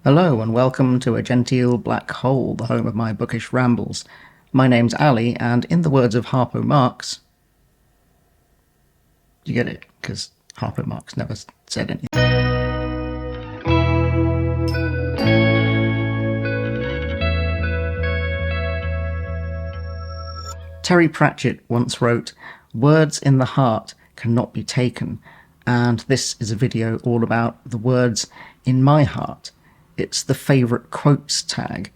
Hello and welcome to a genteel black hole, the home of my bookish rambles. My name's Ali, and in the words of Harpo Marx... You get it? Because Harpo Marx never said anything. Terry Pratchett once wrote, "Words in the heart cannot be taken," and this is a video all about the words in my heart. It's the favourite quotes tag.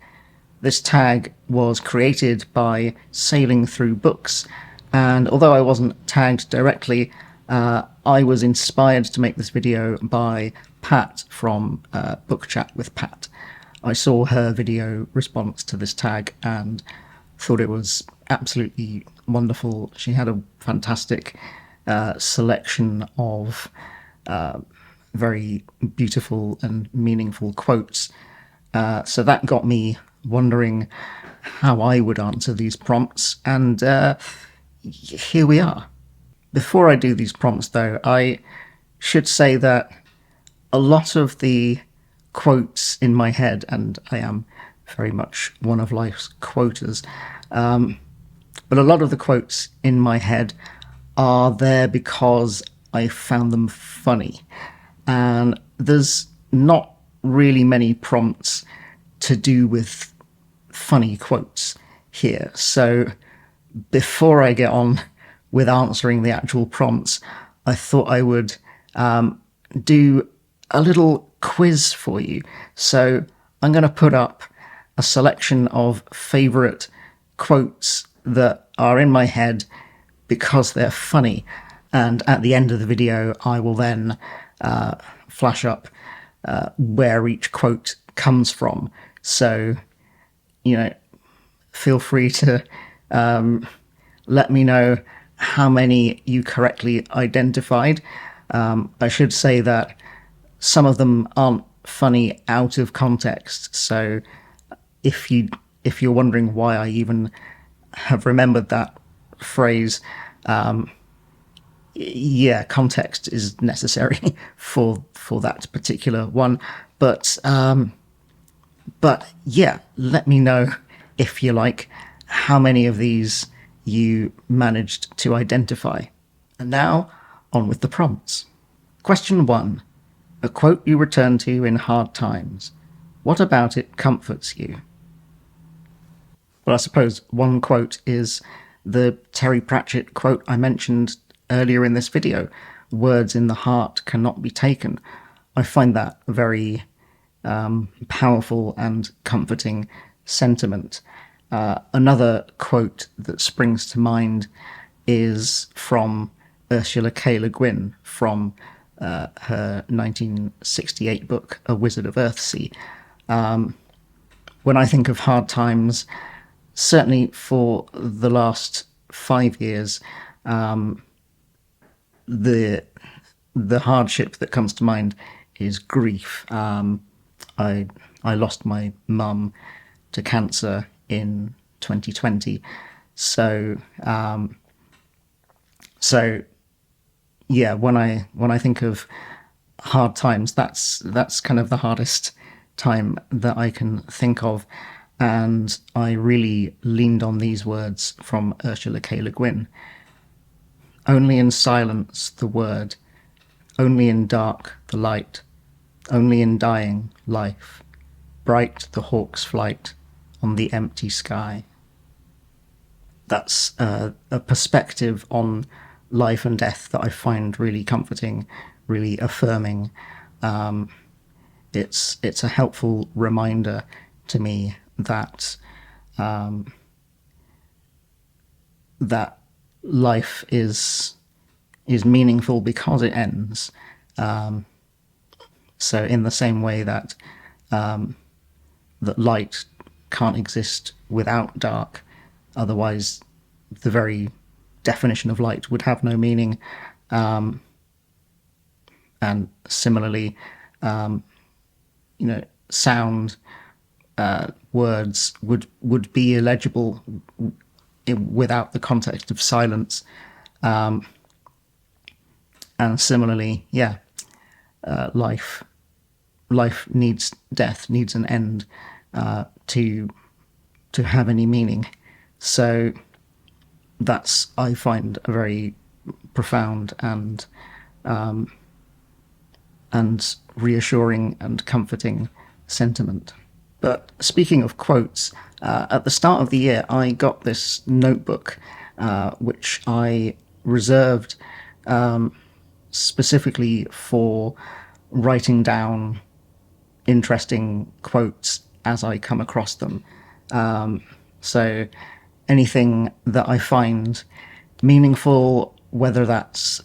This tag was created by sailing through books, and although I wasn't tagged directly, I was inspired to make this video by Pat from Book Chat with Pat. I saw her video response to this tag and thought it was absolutely wonderful. She had a fantastic selection of very beautiful and meaningful quotes. So that got me wondering how I would answer these prompts, and here we are. Before I do these prompts, though, I should say that a lot of the quotes in my head, and I am very much one of life's quoters, but a lot of the quotes in my head are there because I found them funny. And there's not really many prompts to do with funny quotes here. So before I get on with answering the actual prompts, I thought I would do a little quiz for you. So I'm going to put up a selection of favourite quotes that are in my head because they're funny. And at the end of the video, I will then flash up where each quote comes from. So, feel free to let me know how many you correctly identified. I should say that some of them aren't funny out of context. So if you're wondering why I even have remembered that phrase, context is necessary for that particular one. But yeah, let me know, if you like, how many of these you managed to identify. And now, on with the prompts. Question 1. A quote you return to in hard times. What about it comforts you? Well, I suppose one quote is the Terry Pratchett quote I mentioned earlier in this video, "Words in the heart cannot be taken." I find that a very powerful and comforting sentiment. Another quote that springs to mind is from Ursula K. Guin from her 1968 book, A Wizard of Earthsea. When I think of hard times, certainly for the last 5 years, the hardship that comes to mind is grief. I lost my mum to cancer in 2020, so yeah, when I think of hard times, that's kind of the hardest time that I can think of, and I really leaned on these words from Ursula K. Guin. Only in silence the word, only in dark the light, only in dying life, bright the hawk's flight on the empty sky. That's a perspective on life and death that I find really comforting, really affirming. It's a helpful reminder to me that that life is meaningful because it ends. So in the same way that that light can't exist without dark, otherwise the very definition of light would have no meaning. And similarly, sound, words would be illegible without the context of silence. And similarly, life life needs death, needs an end to have any meaning. So that's, I find, a very profound and reassuring and comforting sentiment. But speaking of quotes, at the start of the year, I got this notebook, which I reserved specifically for writing down interesting quotes as I come across them. So anything that I find meaningful, whether that's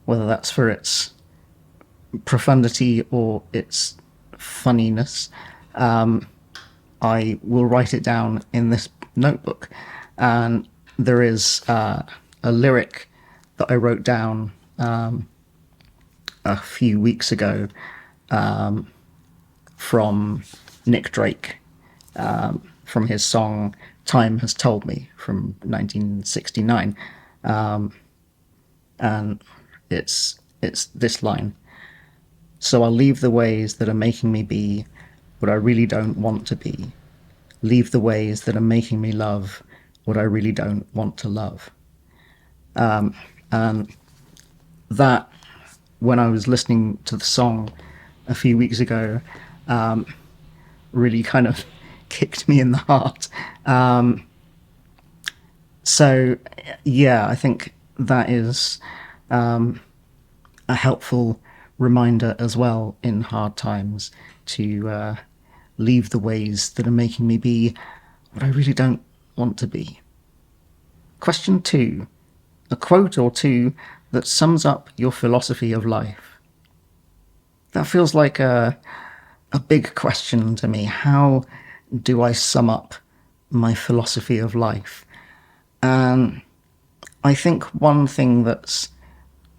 for its profundity or its funniness, I will write it down in this notebook. And there is a lyric that I wrote down a few weeks ago from Nick Drake, from his song Time Has Told Me from 1969. And it's this line: "So I'll leave the ways that are making me be what I really don't want to be. Leave the ways that are making me love what I really don't want to love." And that, when I was listening to the song a few weeks ago, really kind of kicked me in the heart. So, yeah, I think that is a helpful reminder as well in hard times to leave the ways that are making me be what I really don't want to be. Question 2. A quote or two that sums up your philosophy of life. That feels like a big question to me. How do I sum up my philosophy of life? And I think one thing that's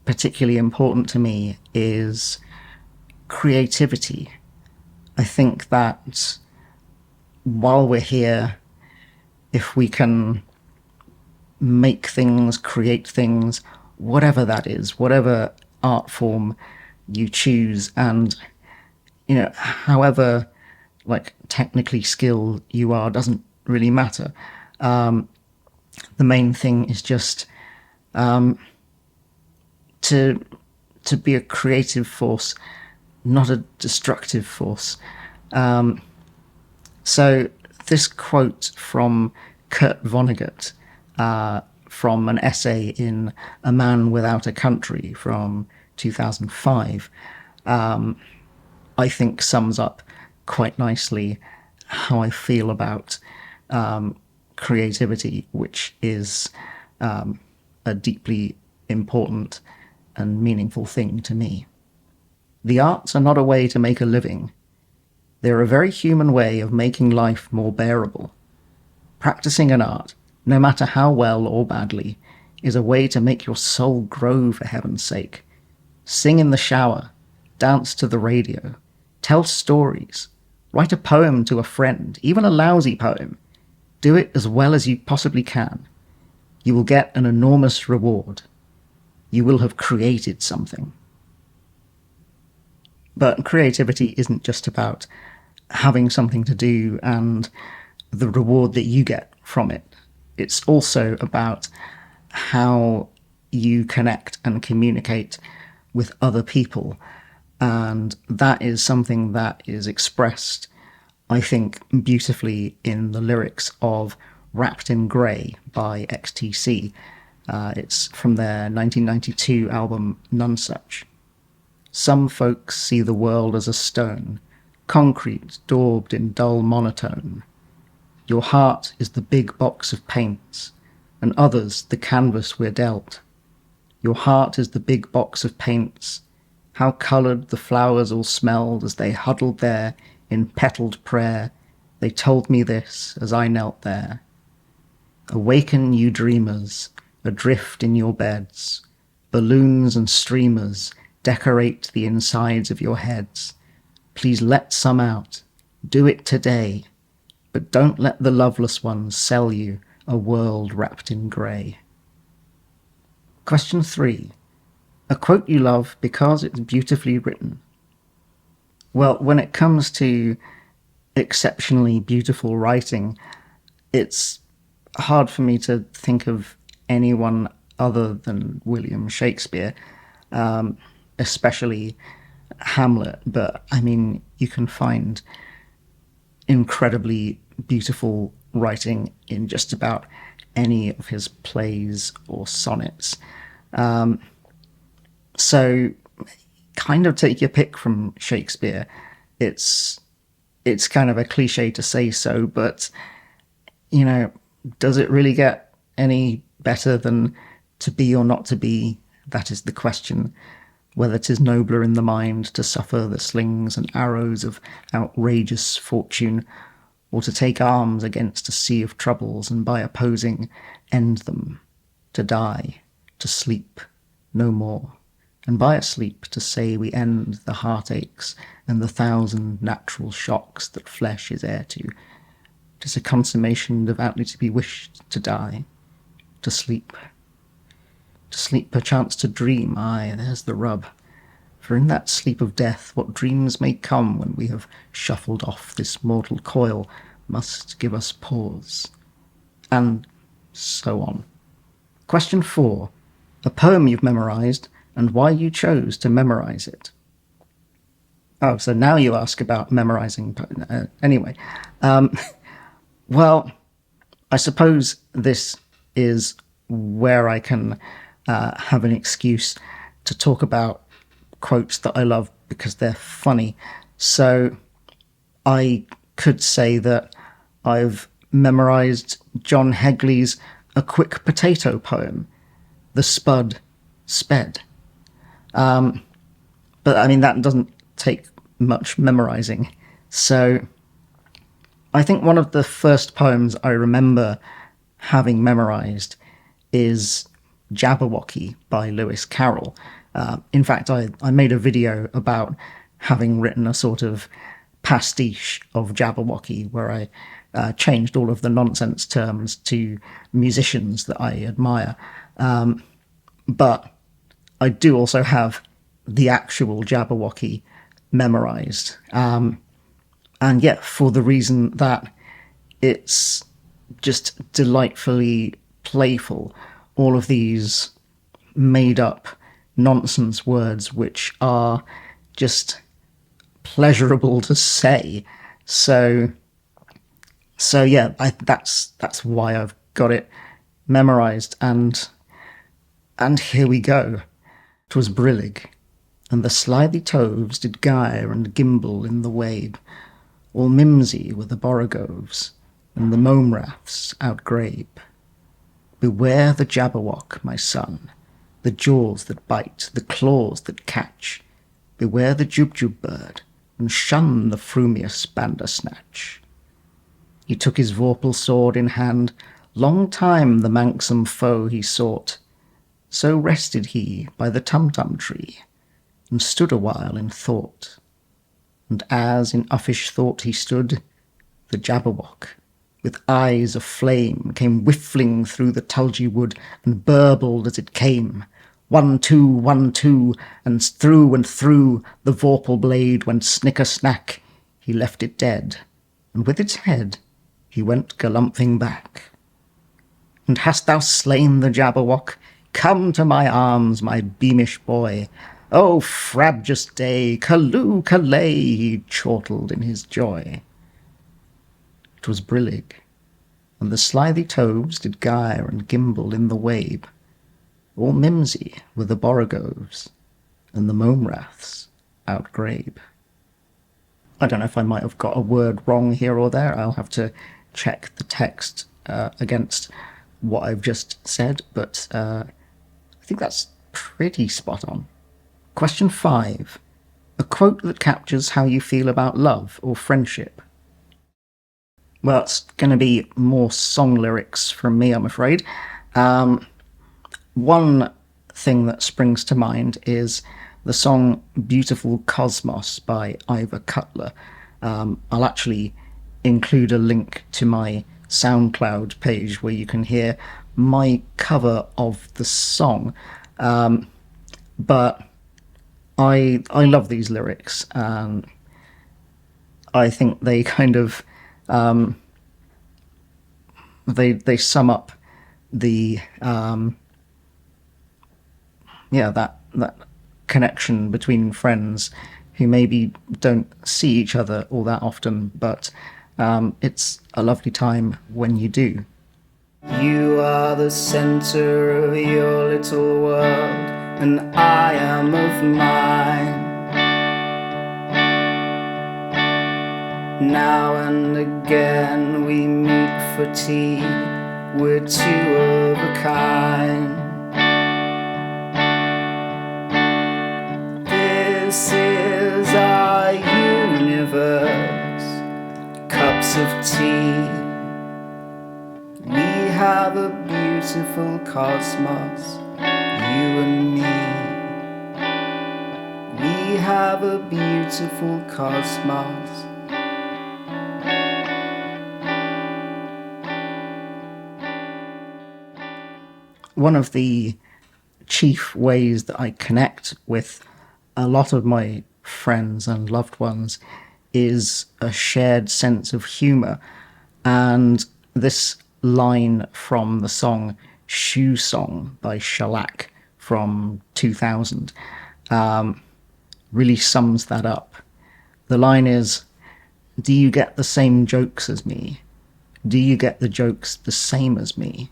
particularly important to me is creativity. I think that while we're here, if we can make things, create things, whatever that is, whatever art form you choose, and however technically skilled you are, doesn't really matter. The main thing is just to be a creative force, not a destructive force. So this quote from Kurt Vonnegut, from an essay in A Man Without a Country from 2005, I think sums up quite nicely how I feel about creativity, which is a deeply important and meaningful thing to me. The arts are not a way to make a living. They're a very human way of making life more bearable. Practicing an art, no matter how well or badly, is a way to make your soul grow, for heaven's sake. Sing in the shower, dance to the radio, tell stories, write a poem to a friend, even a lousy poem. Do it as well as you possibly can. You will get an enormous reward. You will have created something. But creativity isn't just about having something to do and the reward that you get from it. It's also about how you connect and communicate with other people. And that is something that is expressed, I think, beautifully in the lyrics of Wrapped in Grey by XTC. It's from their 1992 album Nonesuch. Some folks see the world as a stone, concrete daubed in dull monotone. Your heart is the big box of paints, and others the canvas we're dealt. Your heart is the big box of paints. How coloured the flowers all smelled as they huddled there in petalled prayer. They told me this as I knelt there. Awaken, you dreamers, adrift in your beds. Balloons and streamers decorate the insides of your heads. Please let some out. Do it today. But don't let the loveless ones sell you a world wrapped in grey. Question 3. A quote you love because it's beautifully written. Well, when it comes to exceptionally beautiful writing, it's hard for me to think of anyone other than William Shakespeare, especially Hamlet. But I mean, you can find incredibly beautiful writing in just about any of his plays or sonnets. So kind of take your pick from Shakespeare. It's kind of a cliche to say so, but, you know, does it really get any better than to be or not to be? That is the question. Whether 'tis nobler in the mind to suffer the slings and arrows of outrageous fortune, or to take arms against a sea of troubles and by opposing end them, to die, to sleep no more, and by a sleep to say we end the heartaches and the thousand natural shocks that flesh is heir to. 'Tis a consummation devoutly to be wished to die, to sleep perchance to dream, aye, there's the rub. For in that sleep of death, what dreams may come when we have shuffled off this mortal coil must give us pause. And so on. Question 4. A poem you've memorised, and why you chose to memorise it. Oh, so now you ask about memorising. Anyway. Well, I suppose this is where I can have an excuse to talk about quotes that I love because they're funny. So I could say that I've memorised John Hegley's A Quick Potato poem, The Spud Sped. But I mean, that doesn't take much memorising. So I think one of the first poems I remember having memorised is Jabberwocky by Lewis Carroll. In fact, I made a video about having written a sort of pastiche of Jabberwocky where I changed all of the nonsense terms to musicians that I admire. But I do also have the actual Jabberwocky memorised. And yet, for the reason that it's just delightfully playful, all of these made-up nonsense words which are just pleasurable to say. So yeah, that's why I've got it memorised, and here we go. 'Twas brillig, and the slithy toves did gyre and gimble in the wabe, all mimsy were the borogoves, and the mome-raths outgrabe. Beware the Jabberwock, my son, the jaws that bite, the claws that catch. Beware the Jubjub bird, and shun the frumious Bandersnatch. He took his vorpal sword in hand, long time the manxome foe he sought. So rested he by the Tumtum tree, and stood a while in thought. And as in uffish thought he stood, the Jabberwock, with eyes of flame, came whiffling through the tulgey wood, and burbled as it came. 1, 2, 1, 2, and through the vorpal blade went snicker-snack. He left it dead, and with its head he went galumphing back. And hast thou slain the Jabberwock? Come to my arms, my beamish boy. Oh, frabjous day, callooh, callay, he chortled in his joy. 'Twas brillig, and the slithy toves did gyre and gimble in the wabe. All mimsy were the borogoves, and the mome-raths outgrabe. I don't know if I might have got a word wrong here or there. I'll have to check the text against what I've just said, but I think that's pretty spot on. Question 5. A quote that captures how you feel about love or friendship. Well, it's going to be more song lyrics from me, I'm afraid. One thing that springs to mind is the song Beautiful Cosmos by Ivor Cutler. I'll actually include a link to my SoundCloud page where you can hear my cover of the song. But I love these lyrics. I think they kind of they sum up the that connection between friends who maybe don't see each other all that often, but it's a lovely time when you do. You are the center of your little world, and I am of mine. Now and again we meet for tea, we're two of a kind. This is our universe, cups of tea. We have a beautiful cosmos, you and me. We have a beautiful cosmos. One of the chief ways that I connect with a lot of my friends and loved ones is a shared sense of humour. And this line from the song Shoe Song by Shellac from 2000 really sums that up. The line is, "Do you get the same jokes as me? Do you get the jokes the same as me?"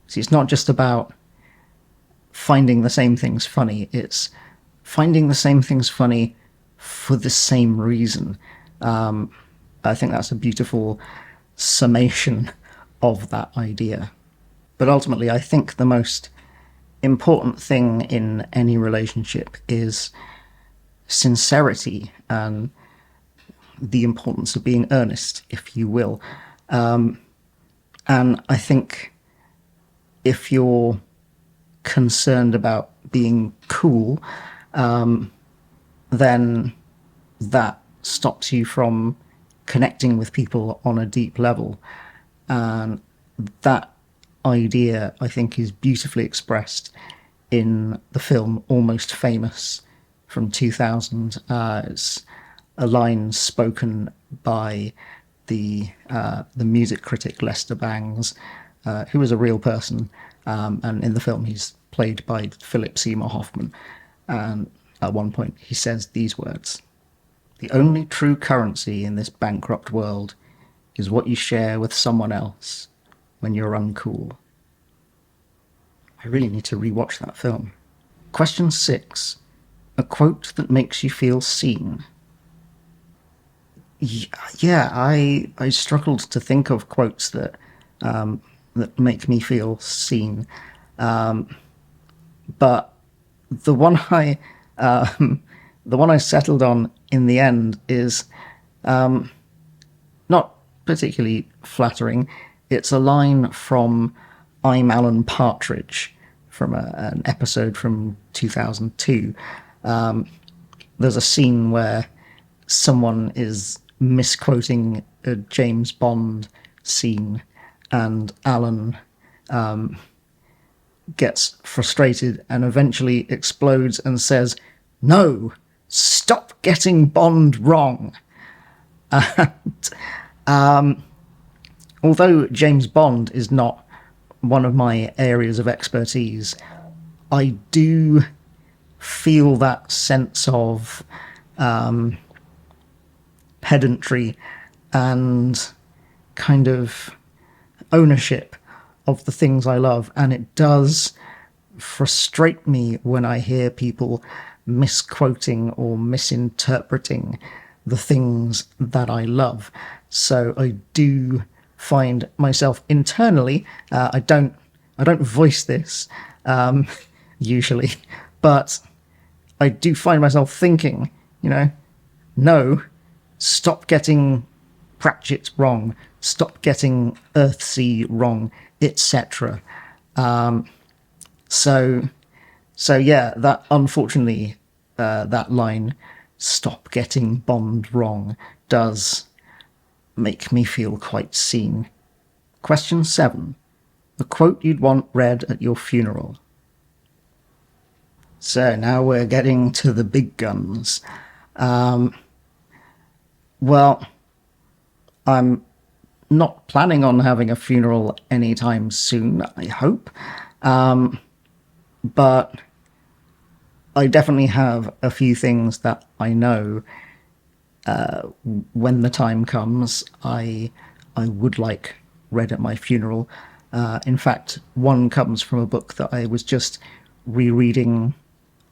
See, it's not just about finding the same things funny, it's finding the same things funny for the same reason. I think that's a beautiful summation of that idea. But ultimately, I think the most important thing in any relationship is sincerity and the importance of being earnest, if you will. And I think if you're concerned about being cool, then that stops you from connecting with people on a deep level. And that idea, I think, is beautifully expressed in the film Almost Famous from 2000. It's a line spoken by the music critic Lester Bangs, who is a real person, and in the film he's played by Philip Seymour Hoffman. And at one point he says these words: "The only true currency in this bankrupt world is what you share with someone else when you're uncool." I really need to rewatch that film. Question 6. A quote that makes you feel seen. Yeah, I struggled to think of quotes that make me feel seen. But the one I settled on in the end is not particularly flattering. It's a line from I'm Alan Partridge, from an episode from 2002. There's a scene where someone is misquoting a James Bond scene, and Alan gets frustrated and eventually explodes and says, "No, stop getting Bond wrong." And although James Bond is not one of my areas of expertise, I do feel that sense of pedantry and kind of ownership of the things I love, and it does frustrate me when I hear people misquoting or misinterpreting the things that I love. So I do find myself internally, I don't voice this usually, but I do find myself thinking, no, stop getting Pratchett wrong, stop getting Earthsea wrong, etc. So yeah, that unfortunately, that line, "stop getting Bond wrong," does make me feel quite seen. Question 7. The quote you'd want read at your funeral. So now we're getting to the big guns. Well, I'm not planning on having a funeral anytime soon, I hope. But I definitely have a few things that I know when the time comes I would like read at my funeral. In fact, one comes from a book that I was just rereading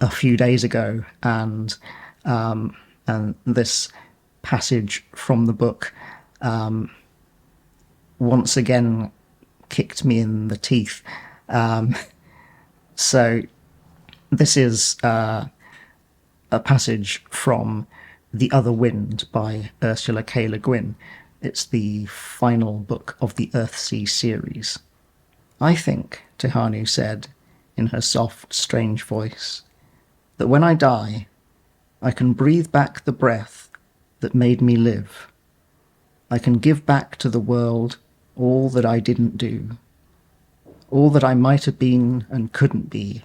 a few days ago, and this passage from the book once again kicked me in the teeth. So this is a passage from The Other Wind by Ursula K. Le Guin. It's the final book of the Earthsea series. I think, Tehanu said, in her soft, strange voice, that when I die, I can breathe back the breath that made me live. I can give back to the world all that I didn't do, all that I might have been and couldn't be,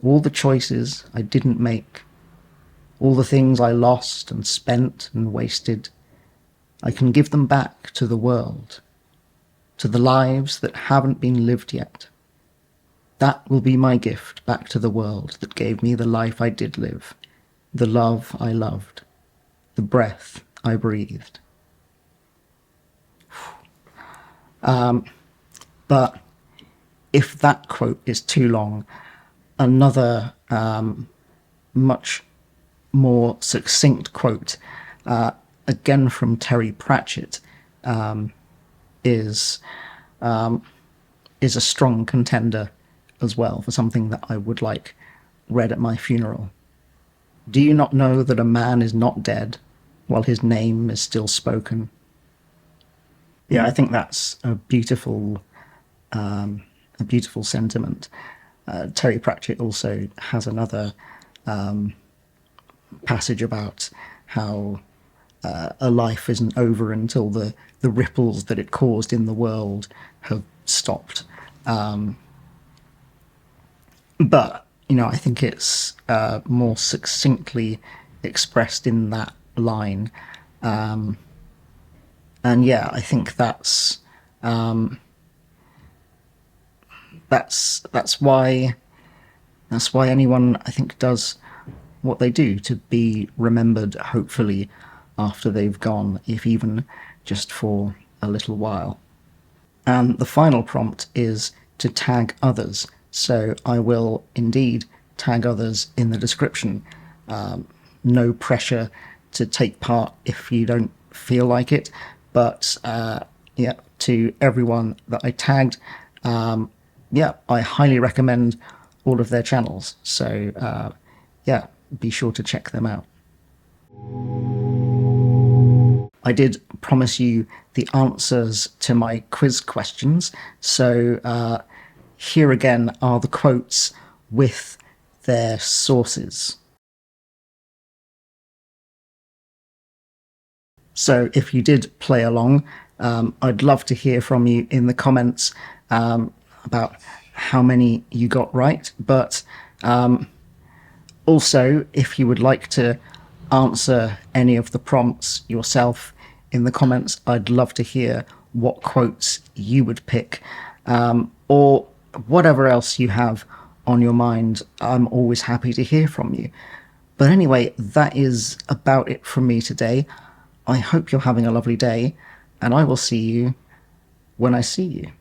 all the choices I didn't make, all the things I lost and spent and wasted. I can give them back to the world, to the lives that haven't been lived yet. That will be my gift back to the world that gave me the life I did live, the love I loved, the breath I breathed. But if that quote is too long, another much more succinct quote, again from Terry Pratchett, is a strong contender as well for something that I would like read at my funeral. Do you not know that a man is not dead while his name is still spoken? Yeah, I think that's a beautiful sentiment. Terry Pratchett also has another passage about how a life isn't over until the ripples that it caused in the world have stopped. But, I think it's more succinctly expressed in that line. And yeah, I think that's why anyone, I think, does what they do, to be remembered, hopefully, after they've gone, if even just for a little while. And the final prompt is to tag others. So I will indeed tag others in the description. No pressure to take part if you don't feel like it. But yeah, to everyone that I tagged, yeah, I highly recommend all of their channels. So yeah, be sure to check them out. I did promise you the answers to my quiz questions, so here again are the quotes with their sources. So if you did play along, I'd love to hear from you in the comments about how many you got right, but also, if you would like to answer any of the prompts yourself in the comments, I'd love to hear what quotes you would pick, or whatever else you have on your mind. I'm always happy to hear from you. But anyway, that is about it from me today. I hope you're having a lovely day, and I will see you when I see you.